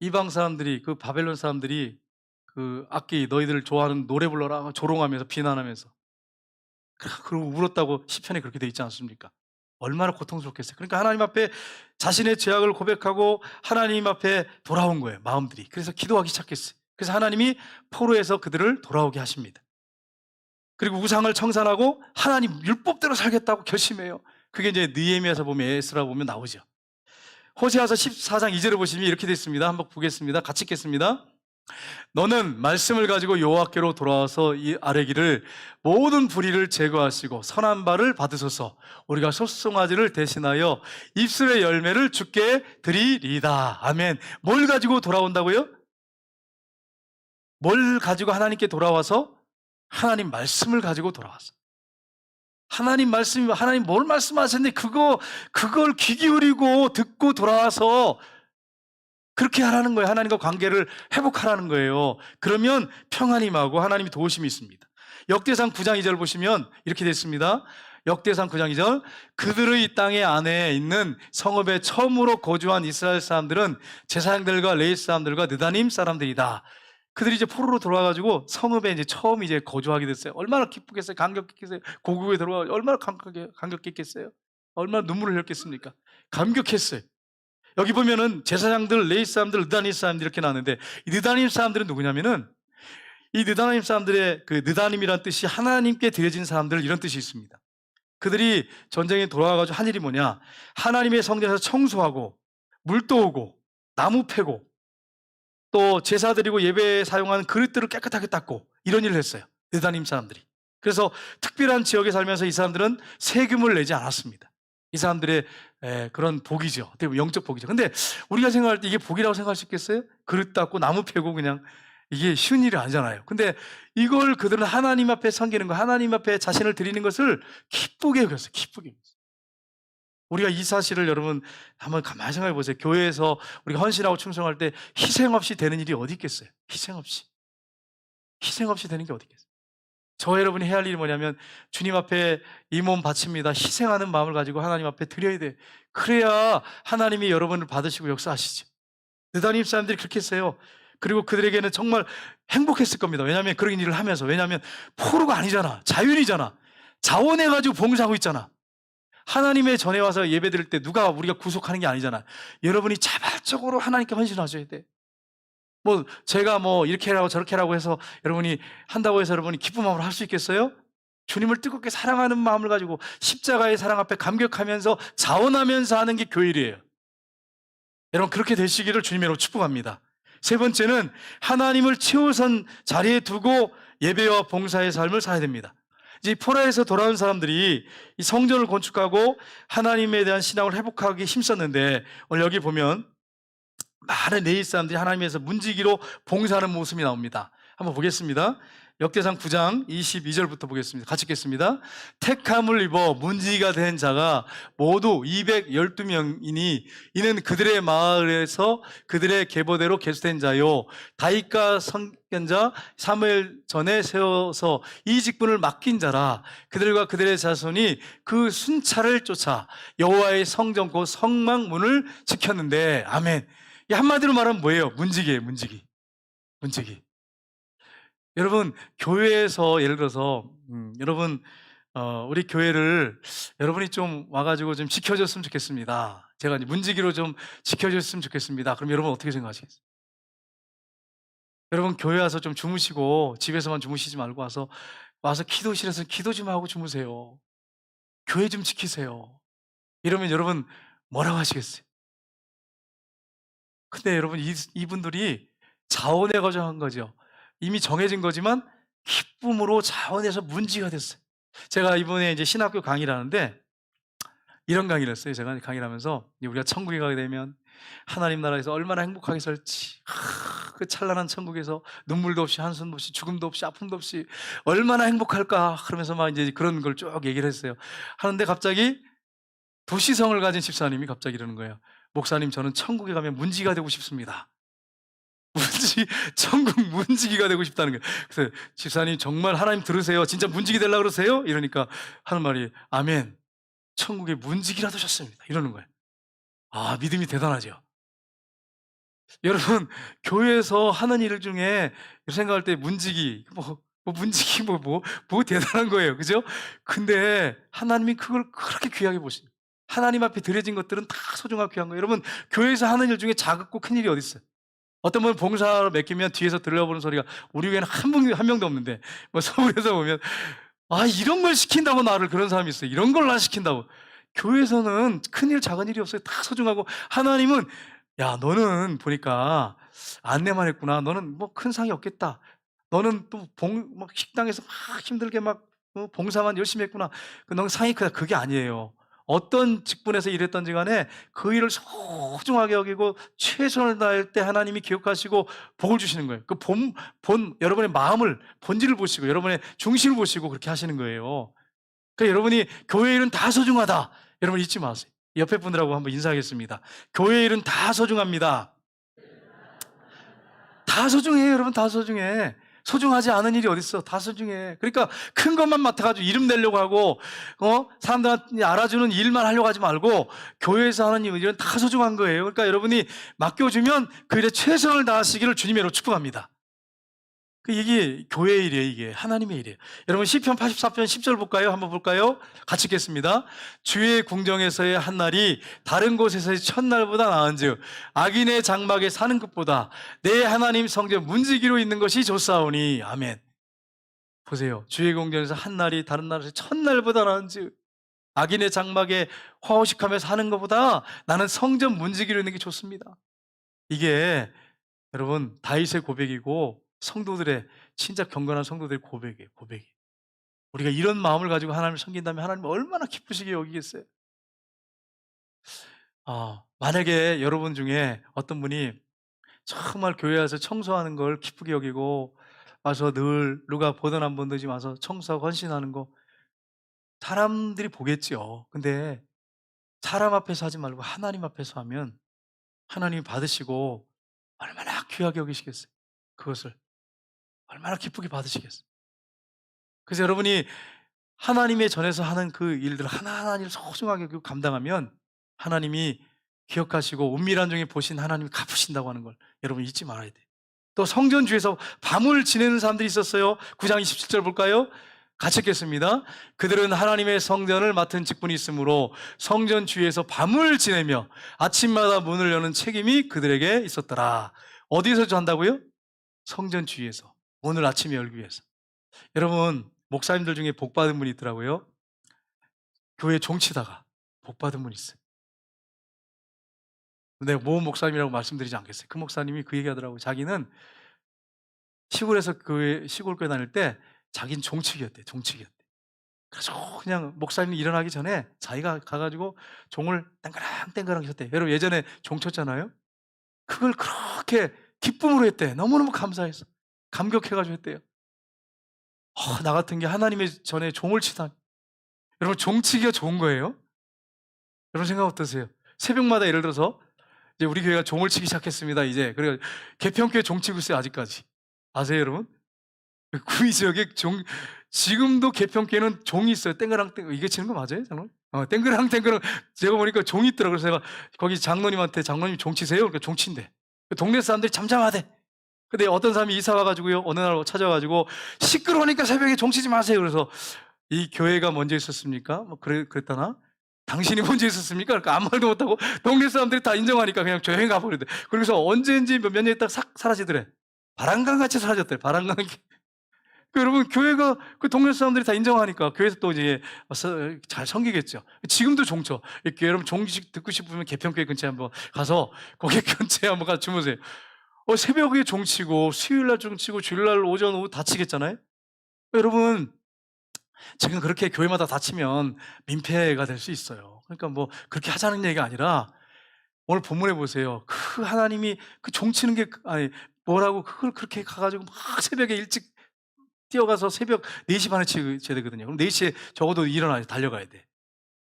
이방 사람들이 그 바벨론 사람들이 그 악기 너희들 좋아하는 노래 불러라 조롱하면서 비난하면서 그리고 울었다고 시편에 그렇게 돼 있지 않습니까? 얼마나 고통스럽겠어요. 그러니까 하나님 앞에 자신의 죄악을 고백하고 하나님 앞에 돌아온 거예요. 마음들이. 그래서 기도하기 시작했어요. 그래서 하나님이 포로에서 그들을 돌아오게 하십니다. 그리고 우상을 청산하고 하나님 율법대로 살겠다고 결심해요. 그게 이제 느헤미야서 보면 에스라 보면 나오죠. 호세아서 14장 2절을 보시면 이렇게 되어 있습니다. 한번 보겠습니다. 같이 읽겠습니다. 너는 말씀을 가지고 여호와께로 돌아와서 이 아뢰기를 모든 불의를 제거하시고 선한 바를 받으소서. 우리가 소송아지를 대신하여 입술의 열매를 주께 드리리다. 아멘. 뭘 가지고 돌아온다고요? 뭘 가지고 하나님께 돌아와서? 하나님 말씀을 가지고 돌아왔어. 하나님 뭘 말씀하셨는데 그걸 귀 기울이고 듣고 돌아와서 그렇게 하라는 거예요. 하나님과 관계를 회복하라는 거예요. 그러면 평안이 임하고 하나님이 도우심이 있습니다. 역대상 9장 2절 보시면 이렇게 되어 있습니다. 역대상 9장 2절 그들의 이 땅의 안에 있는 성읍에 처음으로 거주한 이스라엘 사람들은 제사장들과 레위 사람들과 느다님 사람들이다. 그들이 이제 포로로 돌아와가지고 성읍에 이제 처음 이제 거주하게 됐어요. 얼마나 기쁘겠어요? 감격했겠어요? 고국에 들어와 얼마나 감격했겠어요? 얼마나 눈물을 흘렸겠습니까? 감격했어요. 여기 보면은 제사장들, 레위 사람들, 느다님 사람들 이렇게 나왔는데 이 느다님 사람들은 누구냐면은 이 느다님 사람들의 그 느다님이란 뜻이 하나님께 드려진 사람들 이런 뜻이 있습니다. 그들이 전쟁에 돌아와가지고 한 일이 뭐냐? 하나님의 성전에서 청소하고 물 떠오고 나무 패고 또 제사 드리고 예배에 사용하는 그릇들을 깨끗하게 닦고 이런 일을 했어요. 느다님 사람들이. 그래서 특별한 지역에 살면서 이 사람들은 세금을 내지 않았습니다. 이 사람들의 그런 복이죠. 어떻게 보면 영적 복이죠. 근데 우리가 생각할 때 이게 복이라고 생각할 수 있겠어요? 그릇 닦고 나무 패고 그냥 이게 쉬운 일이 아니잖아요. 근데 이걸 그들은 하나님 앞에 섬기는 거, 하나님 앞에 자신을 드리는 것을 기쁘게 여겼어요. 기쁘게 여겼어요. 우리가 이 사실을 여러분 한번 가만히 생각해 보세요. 교회에서 우리가 헌신하고 충성할 때 희생 없이 되는 일이 어디 있겠어요? 희생 없이. 희생 없이 되는 게 어디 있겠어요? 저 여러분이 해야 할 일이 뭐냐면 주님 앞에 이 몸 바칩니다. 희생하는 마음을 가지고 하나님 앞에 드려야 돼. 그래야 하나님이 여러분을 받으시고 역사하시죠. 느다님 사람들이 그렇게 했어요. 그리고 그들에게는 정말 행복했을 겁니다. 왜냐하면 그런 일을 하면서. 왜냐하면 포로가 아니잖아. 자유인이잖아. 자원해가지고 봉사하고 있잖아. 하나님의 전에 와서 예배 드릴 때 누가 우리가 구속하는 게 아니잖아. 여러분이 자발적으로 하나님께 헌신하셔야 돼. 뭐 제가 뭐 이렇게 하라고 저렇게 하라고 해서 여러분이 한다고 해서 여러분이 기쁜 마음으로 할 수 있겠어요? 주님을 뜨겁게 사랑하는 마음을 가지고 십자가의 사랑 앞에 감격하면서 자원하면서 하는 게 교회 일이에요. 여러분 그렇게 되시기를 주님으로 축복합니다. 세 번째는 하나님을 최우선 자리에 두고 예배와 봉사의 삶을 살아야 됩니다. 이제 포로에서 돌아온 사람들이 이 성전을 건축하고 하나님에 대한 신앙을 회복하기 힘썼는데 오늘 여기 보면 많은 레위 사람들이 하나님에서 문지기로 봉사하는 모습이 나옵니다. 한번 보겠습니다. 역대상 9장 22절부터 보겠습니다. 같이 읽겠습니다. 택함을 입어 문지기가 된 자가 모두 212명이니 이는 그들의 마을에서 그들의 계보대로 계수된 자요 다윗과 선견자 사무엘 전에 세워서 이 직분을 맡긴 자라. 그들과 그들의 자손이 그 순찰을 쫓아 여호와의 성전 곧 성막문을 지켰는데. 아멘. 이 한마디로 말하면 뭐예요? 문지기예요. 문지기. 문지기. 여러분 교회에서 예를 들어서 여러분 우리 교회를 여러분이 좀 와가지고 좀 지켜줬으면 좋겠습니다. 제가 이제 문지기로 좀 지켜줬으면 좋겠습니다. 그럼 여러분 어떻게 생각하시겠어요? 여러분 교회 와서 좀 주무시고 집에서만 주무시지 말고 와서 기도실에서 기도 좀 하고 주무세요. 교회 좀 지키세요. 이러면 여러분 뭐라고 하시겠어요? 근데 여러분 이분들이 자원해가지고 한 거죠. 이미 정해진 거지만 기쁨으로 자원해서 문지가 됐어요. 제가 이번에 이제 신학교 강의를 하는데 이런 강의를 했어요. 제가 강의를 하면서 우리가 천국에 가게 되면 하나님 나라에서 얼마나 행복하게 살지, 그 찬란한 천국에서 눈물도 없이 한숨도 없이 죽음도 없이 아픔도 없이 얼마나 행복할까 그러면서 막 이제 그런 걸 쭉 얘기를 했어요. 하는데 갑자기 도시성을 가진 집사님이 갑자기 이러는 거예요. 목사님, 저는 천국에 가면 문지기가 되고 싶습니다. 천국 문지기가 되고 싶다는 거예요. 그래서 집사님 정말 하나님 들으세요. 진짜 문지기 되려고 그러세요? 이러니까 하는 말이 아멘. 천국에 문지기라 되셨습니다. 이러는 거예요. 아, 믿음이 대단하죠. 여러분 교회에서 하는 일 중에 생각할 때 문지기 문지기 뭐 대단한 거예요. 그죠? 근데 하나님이 그걸 그렇게 귀하게 보시죠. 하나님 앞에 드려진 것들은 다 소중하고 귀한 거예요. 여러분 교회에서 하는 일 중에 작고 큰 일이 어디 있어요? 어떤 분은 봉사를 맡기면 뒤에서 들려보는 소리가 우리 교회는 한 명도 없는데 뭐 서울에서 보면 아 이런 걸 시킨다고 나를 그런 사람이 있어요. 이런 걸 나 시킨다고. 교회에서는 큰일 작은 일이 없어요. 다 소중하고 하나님은 야 너는 보니까 안내만 했구나. 너는 뭐 큰 상이 없겠다. 너는 또 막 식당에서 막 힘들게 막 봉사만 열심히 했구나. 너는 상이 크다. 그게 아니에요. 어떤 직분에서 일했던지 간에 그 일을 소중하게 여기고 최선을 다할 때 하나님이 기억하시고 복을 주시는 거예요. 그 여러분의 마음을, 본질을 보시고 여러분의 중심을 보시고 그렇게 하시는 거예요. 그러니까 여러분이 교회 일은 다 소중하다. 여러분 잊지 마세요. 옆에 분들하고 한번 인사하겠습니다. 교회 일은 다 소중합니다. 다 소중해요, 여러분. 다 소중해. 소중하지 않은 일이 어딨어. 다 소중해. 그러니까 큰 것만 맡아가지고 이름 내려고 하고 사람들한테 알아주는 일만 하려고 하지 말고 교회에서 하는 일은 다 소중한 거예요. 그러니까 여러분이 맡겨주면 그 일에 최선을 다하시기를 주님으로 축복합니다. 이게 교회의 일이에요. 이게 하나님의 일이에요. 여러분 시편 84편 10절 볼까요? 한번 볼까요? 같이 읽겠습니다. 주의 궁정에서의 한 날이 다른 곳에서의 첫날보다 나은즉 악인의 장막에 사는 것보다 내 하나님 성전 문지기로 있는 것이 좋사오니. 아멘. 보세요. 주의 궁정에서 한 날이 다른 날에서 첫날보다 나은즉 악인의 장막에 화호식하며 사는 것보다 나는 성전 문지기로 있는 게 좋습니다. 이게 여러분 다윗의 고백이고 성도들의 진짜 경건한 성도들의 고백이에요. 고백이. 우리가 이런 마음을 가지고 하나님을 섬긴다면 하나님 얼마나 기쁘시게 여기겠어요. 만약에 여러분 중에 어떤 분이 정말 교회 와서 청소하는 걸 기쁘게 여기고 와서 늘 누가 보던 안 보던 집 와서 청소하고 헌신하는 거 사람들이 보겠지요. 근데 사람 앞에서 하지 말고 하나님 앞에서 하면 하나님이 받으시고 얼마나 귀하게 여기시겠어요. 그것을 얼마나 기쁘게 받으시겠어요. 그래서 여러분이 하나님의 전에서 하는 그 일들 하나하나를 소중하게 감당하면 하나님이 기억하시고 은밀한 중에 보신 하나님이 갚으신다고 하는 걸 여러분 잊지 말아야 돼요. 또 성전 주에서 밤을 지내는 사람들이 있었어요. 9장 27절 볼까요? 같이 읽겠습니다. 그들은 하나님의 성전을 맡은 직분이 있으므로 성전 주에서 밤을 지내며 아침마다 문을 여는 책임이 그들에게 있었더라. 어디서 한다고요? 성전 주위에서 오늘 아침에 열기 위해서. 여러분 목사님들 중에 복 받은 분이 있더라고요. 교회 종치다가 복 받은 분이 있어요. 내가 모은 목사님이라고 말씀드리지 않겠어요. 그 목사님이 그 얘기하더라고요. 자기는 시골에서 시골 교회 다닐 때 자기는 종치기였대. 종치기였대. 그래서 그냥 목사님이 일어나기 전에 자기가 가가지고 종을 땡그랑땡그랑 쳤대. 여러분 예전에 종 쳤잖아요. 그걸 그렇게 기쁨으로 했대. 너무너무 감사해서 감격해가지고 했대요. 나 같은 게 하나님의 전에 종을 치다니. 여러분 종치기가 좋은 거예요? 여러분 생각 어떠세요? 새벽마다 예를 들어서 이제 우리 교회가 종을 치기 시작했습니다. 이제 그래 개평교회 종 치고 있어요 아직까지. 아세요 여러분? 구이 지역에 지금도 개평교회는 종이 있어요. 땡그랑 이게 치는 거 맞아요, 장로님? 땡그랑 제가 보니까 종이 있더라고요. 그래서 제가 거기 장로님한테 장로님 종 치세요. 그러니까 종 친대. 동네 사람들이 잠잠하대. 근데 어떤 사람이 이사 와가지고요 어느 날 찾아와가지고 시끄러우니까 새벽에 종 치지 마세요. 그래서 이 교회가 먼저 있었습니까? 뭐 그랬다나? 당신이 먼저 있었습니까? 그러니까 아무 말도 못하고 동네 사람들이 다 인정하니까 그냥 조용히 가버리대. 그래서 언제인지 몇 년 있다가 싹 사라지더래. 바람간같이 사라졌대. 바람간. 여러분 교회가 그 동네 사람들이 다 인정하니까 교회에서 또 이제 잘 섬기겠죠. 지금도 종쳐. 이렇게 여러분 종식 듣고 싶으면 개평교회 근처에 한번 가서 거기 근처에 한번 가서 주무세요. 새벽에 종치고 수요일날 종치고 주일날 오전 오후 다 치겠잖아요. 여러분 지금 그렇게 교회마다 다치면 민폐가 될 수 있어요. 그러니까 뭐 그렇게 하자는 얘기가 아니라 오늘 본문에 보세요. 그 하나님이 그 종치는 게 아니 뭐라고 그걸 그렇게 가가지고 막 새벽에 일찍 뛰어가서 새벽 4시 반에 치야 되거든요. 그럼 4시에 적어도 일어나야 달려가야 돼.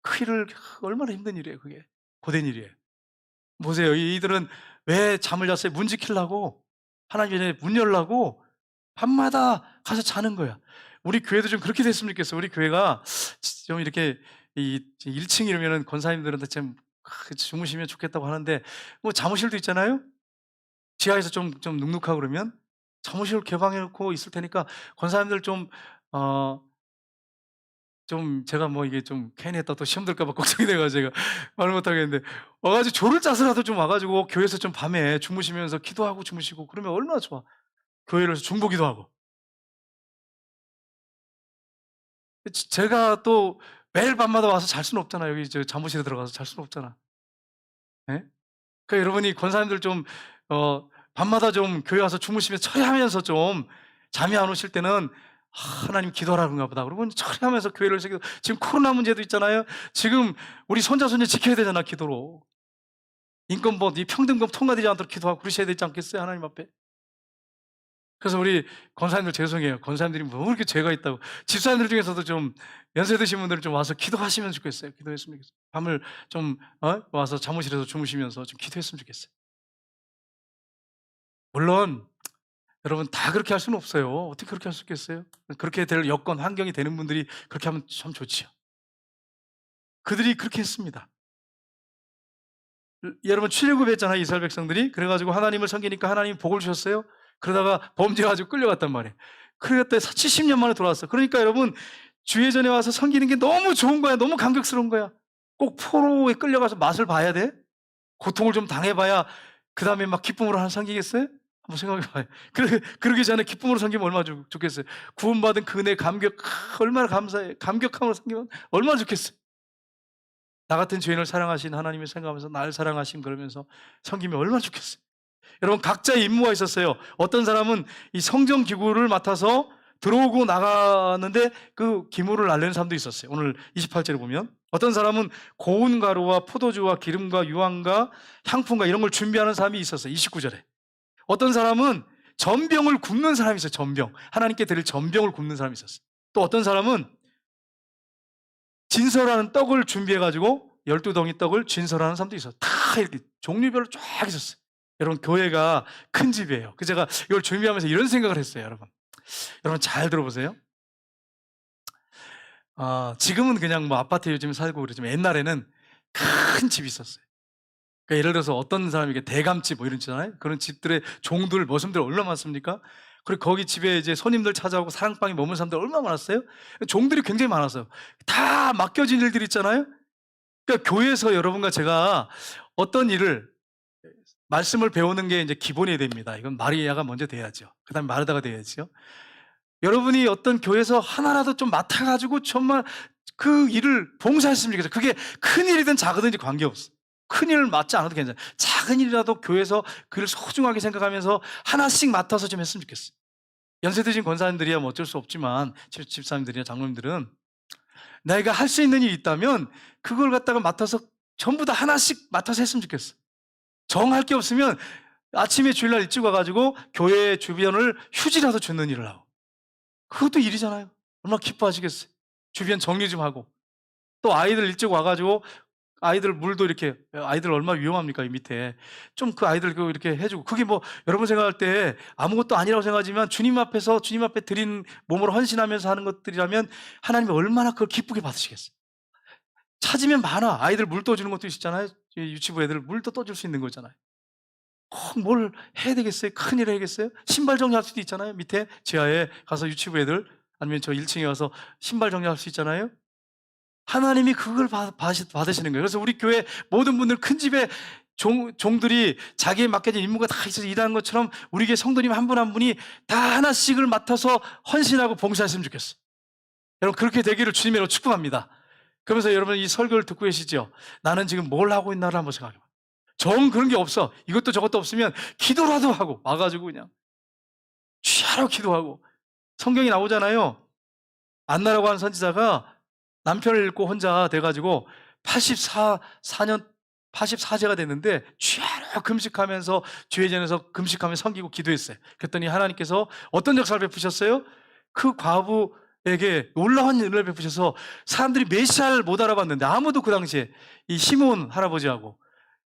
그 일을 얼마나 힘든 일이에요 그게. 고된 일이에요. 보세요. 이들은 왜 잠을 잤어요? 문 지키려고 하나님 전에 문 열라고 밤마다 가서 자는 거야. 우리 교회도 좀 그렇게 됐으면 좋겠어요. 우리 교회가 좀 이렇게 1층이면은 권사님들한테 좀 주무시면 좋겠다고 하는데 뭐 사무실도 있잖아요. 지하에서 좀 눅눅하고 그러면 사무실 개방해 놓고 있을 테니까 권사님들 좀 제가 뭐 이게 좀 괜히 했다 또 시험 들까 봐 걱정이 돼 가지고 제가 말을 못 하겠는데 와 가지고 조를 짜서라도 좀 와 가지고 교회에서 좀 밤에 주무시면서 기도하고 주무시고 그러면 얼마나 좋아. 교회를 중보기도 하고. 제가 또 매일 밤마다 와서 잘 수는 없잖아요. 여기 사무실에 들어가서 잘 수는 없잖아. 예? 그러니까 여러분이 권사님들 좀 밤마다 좀 교회 와서 주무시면서 처리하면서 좀 잠이 안 오실 때는 하나님 기도하라는가 보다. 그러고 처리하면서 교회를 새기도 지금 코로나 문제도 있잖아요. 지금 우리 손자 손녀 지켜야 되잖아 기도로. 인권법, 이 평등법 통과되지 않도록 기도하고 그러셔야 되지 않겠어요 하나님 앞에. 그래서 우리 권사님들 죄송해요. 권사님들이 뭐 이렇게 죄가 있다고. 집사님들 중에서도 좀 연세 드신 분들은 좀 와서 기도하시면 좋겠어요. 기도했으면 좋겠어요. 밤을 좀 와서 사무실에서 주무시면서 좀 기도했으면 좋겠어요. 물론 여러분 다 그렇게 할 수는 없어요. 어떻게 그렇게 할 수 있겠어요? 그렇게 될 여건, 환경이 되는 분들이 그렇게 하면 참 좋지요. 그들이 그렇게 했습니다. 여러분 출애굽했잖아요 이스라엘 백성들이. 그래가지고 하나님을 섬기니까 하나님이 복을 주셨어요. 그러다가 범죄해가지고 끌려갔단 말이에요. 그랬더니 70년 만에 돌아왔어요. 그러니까 여러분 주예전에 와서 섬기는 게 너무 좋은 거야. 너무 감격스러운 거야. 꼭 포로에 끌려가서 맛을 봐야 돼? 고통을 좀 당해봐야 그 다음에 막 기쁨으로 하나 섬기겠어요? 한번 생각해봐요. 그러기 전에 기쁨으로 섬기면 얼마나 좋겠어요. 구원받은 그 은혜 감격 얼마나 감사해. 감격함으로 섬기면 얼마나 좋겠어요. 나 같은 죄인을 사랑하신 하나님을 생각하면서 날 사랑하신 그러면서 섬기면 얼마나 좋겠어요. 여러분 각자의 임무가 있었어요. 어떤 사람은 이 성전 기구를 맡아서 들어오고 나가는데 그 기물을 알리는 사람도 있었어요. 오늘 28절에 보면 어떤 사람은 고운 가루와 포도주와 기름과 유황과 향품과 이런 걸 준비하는 사람이 있었어요. 29절에 어떤 사람은 전병을 굽는 사람이 있어요. 전병. 하나님께 드릴 전병을 굽는 사람이 있었어요. 또 어떤 사람은 진설하는 떡을 준비해가지고 12덩이 떡을 진설하는 사람도 있어요. 다 이렇게 종류별로 쫙 있었어요. 여러분, 교회가 큰 집이에요. 그래서 제가 이걸 준비하면서 이런 생각을 했어요. 여러분 잘 들어보세요. 지금은 그냥 뭐 아파트에 요즘 살고 그러지만 옛날에는 큰 집이 있었어요. 그러니까 예를 들어서 어떤 사람이 대감집 뭐 이런 집잖아요. 그런 집들의 종들, 머슴들 얼마나 많습니까? 그리고 거기 집에 이제 손님들 찾아오고 사랑방에 머무는 사람들 얼마나 많았어요? 종들이 굉장히 많았어요. 다 맡겨진 일들 있잖아요. 그러니까 교회에서 여러분과 제가 어떤 일을 말씀을 배우는 게 이제 기본이 됩니다. 이건 마리아가 먼저 돼야죠. 그다음에 마르다가 돼야죠. 여러분이 어떤 교회에서 하나라도 좀 맡아가지고 정말 그 일을 봉사했으면 좋겠어요. 그게 큰 일이든 작은지 관계없어. 큰 일을 맡지 않아도 괜찮아요. 작은 일이라도 교회에서 그를 소중하게 생각하면서 하나씩 맡아서 좀 했으면 좋겠어요. 연세 드신 권사님들이야 뭐 어쩔 수 없지만, 집사님들이나 장로님들은 내가 할 수 있는 일이 있다면 그걸 갖다가 맡아서 전부 다 하나씩 맡아서 했으면 좋겠어. 정할 게 없으면 아침에 주일날 일찍 와가지고 교회 주변을 휴지라도 줍는 일을 하고, 그것도 일이잖아요. 얼마나 기뻐하시겠어요. 주변 정리 좀 하고, 또 아이들 일찍 와가지고 아이들 물도 이렇게, 아이들 얼마나 위험합니까, 이 밑에. 좀 그 아이들 이렇게 해주고, 그게 뭐 여러분 생각할 때 아무것도 아니라고 생각하지만 주님 앞에 드린 몸으로 헌신하면서 하는 것들이라면 하나님이 얼마나 그걸 기쁘게 받으시겠어요. 찾으면 많아. 아이들 물 떠주는 것도 있잖아요. 유치부 애들 물도 떠줄 수 있는 거잖아요. 뭘 해야 되겠어요? 큰일 해야겠어요? 신발 정리할 수도 있잖아요. 밑에 지하에 가서 유치부 애들, 아니면 저 1층에 가서 신발 정리할 수 있잖아요. 하나님이 그걸 받으시는 거예요. 그래서 우리 교회 모든 분들, 큰 집에 종들이 자기에 맡겨진 임무가 다 있어서 일하는 것처럼 우리 교회 성도님 한 분 한 분이 다 하나씩을 맡아서 헌신하고 봉사했으면 좋겠어요. 여러분, 그렇게 되기를 주님으로 축복합니다. 그러면서 여러분 이 설교를 듣고 계시죠? 나는 지금 뭘 하고 있나를 한번 생각해봐. 정 그런 게 없어. 이것도 저것도 없으면 기도라도 하고 와가지고 그냥 취하러 기도하고. 성경이 나오잖아요. 안나라고 하는 선지자가 남편을 잃고 혼자 돼가지고 84세가 됐는데 취하러 금식하면서 주회전에서 금식하며 섬기고 기도했어요. 그랬더니 하나님께서 어떤 역사를 베푸셨어요? 그 과부에게 놀라운 은혜를 베푸셔서 사람들이 메시아를 못 알아봤는데, 아무도 그 당시에 이 시몬 할아버지하고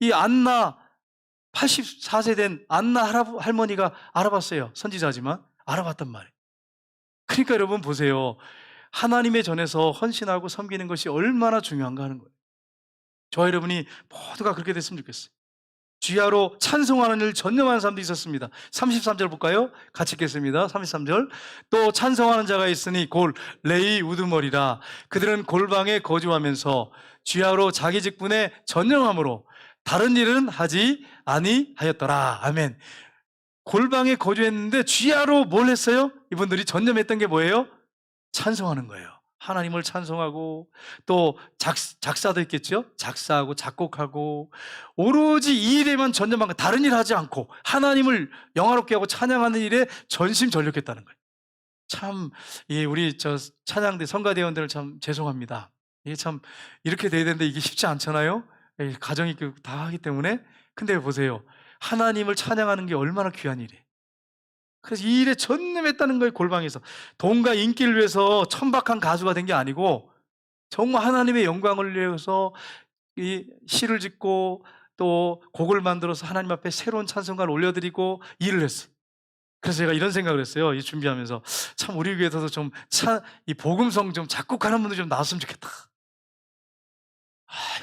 이 안나, 84세 된 안나 할머니가 알아봤어요. 선지자지만 알아봤단 말이에요. 그러니까 여러분 보세요. 하나님의 전에서 헌신하고 섬기는 것이 얼마나 중요한가 하는 거예요. 저와 여러분이 모두가 그렇게 됐으면 좋겠어요. 주야로 찬송하는 일 전념하는 사람도 있었습니다. 33절 볼까요? 같이 읽겠습니다. 33절. 또 찬송하는 자가 있으니 골 레이 우두머리라. 그들은 골방에 거주하면서 주야로 자기 직분에 전념함으로 다른 일은 하지 아니하였더라. 아멘. 골방에 거주했는데 주야로 뭘 했어요? 이분들이 전념했던 게 뭐예요? 찬송하는 거예요. 하나님을 찬송하고, 또 작사도 있겠죠? 작사하고 작곡하고, 오로지 이 일에만 전념한 거, 다른 일 하지 않고 하나님을 영화롭게 하고 찬양하는 일에 전심전력했다는 거예요. 참, 우리 찬양대 성가대원들 참 죄송합니다. 이게 참 이렇게 돼야 되는데 이게 쉽지 않잖아요. 가정이 다 하기 때문에. 근데 보세요. 하나님을 찬양하는 게 얼마나 귀한 일이에요. 그래서 이 일에 전념했다는 거예요. 골방에서 돈과 인기를 위해서 천박한 가수가 된 게 아니고, 정말 하나님의 영광을 위해서 이 시를 짓고 또 곡을 만들어서 하나님 앞에 새로운 찬송가를 올려드리고 일을 했어요. 그래서 제가 이런 생각을 했어요. 이 준비하면서 참 우리 교회에서도 좀 이 복음성 좀 작곡하는 분들 좀 나왔으면 좋겠다.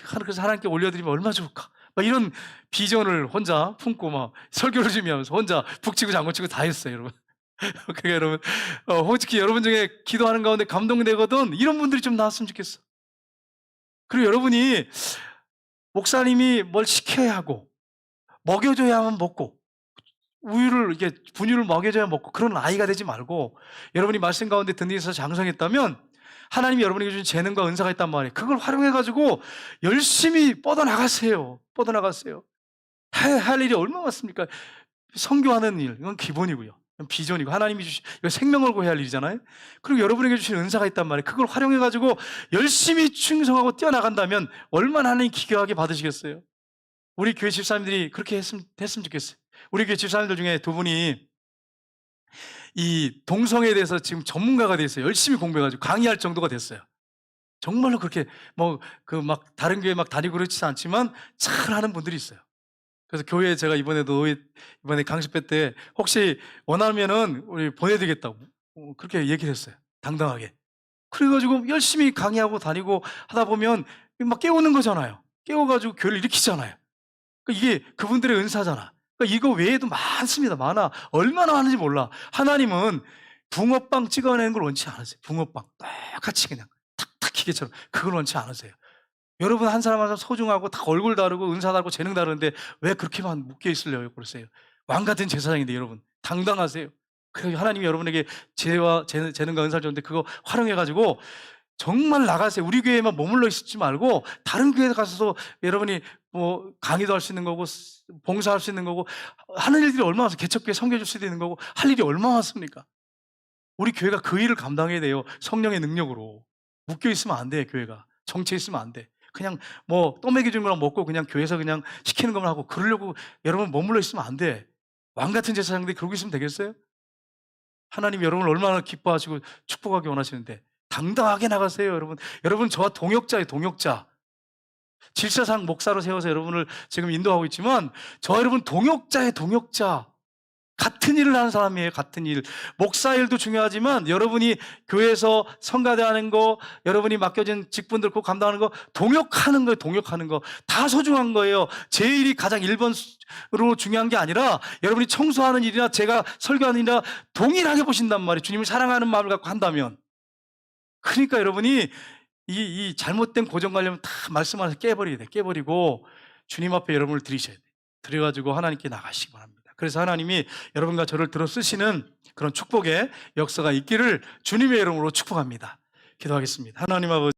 그래서 하나님께 올려드리면 얼마나 좋을까, 막 이런 비전을 혼자 품고 막 설교를 준비하면서 혼자 북치고 장구치고 다 했어요, 여러분. 그러니까 여러분, 솔직히 여러분 중에 기도하는 가운데 감동되거든 이런 분들이 좀 나왔으면 좋겠어. 그리고 여러분이 목사님이 뭘 시켜야 하고 먹여줘야만 먹고, 우유를 이게 분유를 먹여줘야 먹고 그런 아이가 되지 말고, 여러분이 말씀 가운데 듣는 데서 장성했다면 하나님이 여러분에게 주신 재능과 은사가 있단 말이에요. 그걸 활용해가지고 열심히 뻗어나가세요. 할 일이 얼마나 많습니까? 선교하는 일, 이건 기본이고요. 이건 비전이고, 하나님이 주신, 이거 생명 걸고 해야 할 일이잖아요. 그리고 여러분에게 주신 은사가 있단 말이에요. 그걸 활용해가지고 열심히 충성하고 뛰어나간다면 얼마나 하나님 기교하게 받으시겠어요? 우리 교회 집사님들이 그렇게 했으면 좋겠어요. 우리 교회 집사님들 중에 두 분이 이 동성애에 대해서 지금 전문가가 돼 있어요. 열심히 공부해 가지고 강의할 정도가 됐어요. 정말로 그렇게 뭐 막 다른 교회 막 다니고 그렇지 않지만 잘하는 분들이 있어요. 그래서 교회에 제가 이번에 강습회 때 혹시 원하면은 우리 보내 드리겠다고 그렇게 얘기를 했어요. 당당하게. 그래 가지고 열심히 강의하고 다니고 하다 보면 막 깨우는 거잖아요. 깨워 가지고 교회를 일으키잖아요. 이게 그분들의 은사잖아. 이거 외에도 많습니다. 많아. 얼마나 많은지 몰라. 하나님은 붕어빵 찍어내는 걸 원치 않으세요. 붕어빵 똑같이 그냥 탁탁 기계처럼 그걸 원치 않으세요. 여러분 한 사람 한 사람 소중하고 다 얼굴 다르고 은사 다르고 재능 다른데 왜 그렇게만 묶여 있으려고 그러세요? 왕 같은 제사장인데 여러분 당당하세요. 그래서 하나님이 여러분에게 재능과 은사를 줬는데 그거 활용해 가지고 정말 나가세요. 우리 교회에만 머물러 있지 말고 다른 교회에 가서도 여러분이 뭐 강의도 할 수 있는 거고 봉사할 수 있는 거고 하는 일들이 얼마나 많아서 개척교회 섬겨줄 수도 있는 거고 할 일이 얼마나 많습니까? 우리 교회가 그 일을 감당해야 돼요. 성령의 능력으로. 묶여 있으면 안 돼, 교회가. 정체 있으면 안 돼. 그냥 뭐 떠먹여 주는 거랑 먹고 그냥 교회에서 그냥 시키는 것만 하고 그러려고 여러분 머물러 있으면 안 돼. 왕 같은 제사장들이 그러고 있으면 되겠어요? 하나님이 여러분을 얼마나 기뻐하시고 축복하기 원하시는데 당당하게 나가세요, 여러분. 여러분 저와 동역자예요, 동역자. 질서상 목사로 세워서 여러분을 지금 인도하고 있지만 저와 여러분 동역자예요, 동역자. 같은 일을 하는 사람이에요, 같은 일. 목사 일도 중요하지만 여러분이 교회에서 성가대하는 거, 여러분이 맡겨진 직분들 꼭 감당하는 거, 동역하는 거예요, 동역하는 거. 다 소중한 거예요. 제 일이 가장 1번으로 중요한 게 아니라 여러분이 청소하는 일이나 제가 설교하는 일이나 동일하게 보신단 말이에요. 주님을 사랑하는 마음을 갖고 한다면. 그러니까 여러분이 이 잘못된 고정관념을 다 말씀 안에서 깨버려야 돼. 깨버리고 주님 앞에 여러분을 드리셔야 돼. 드려가지고 하나님께 나가시기 바랍니다. 그래서 하나님이 여러분과 저를 들어 쓰시는 그런 축복의 역사가 있기를 주님의 이름으로 축복합니다. 기도하겠습니다. 하나님 아버지.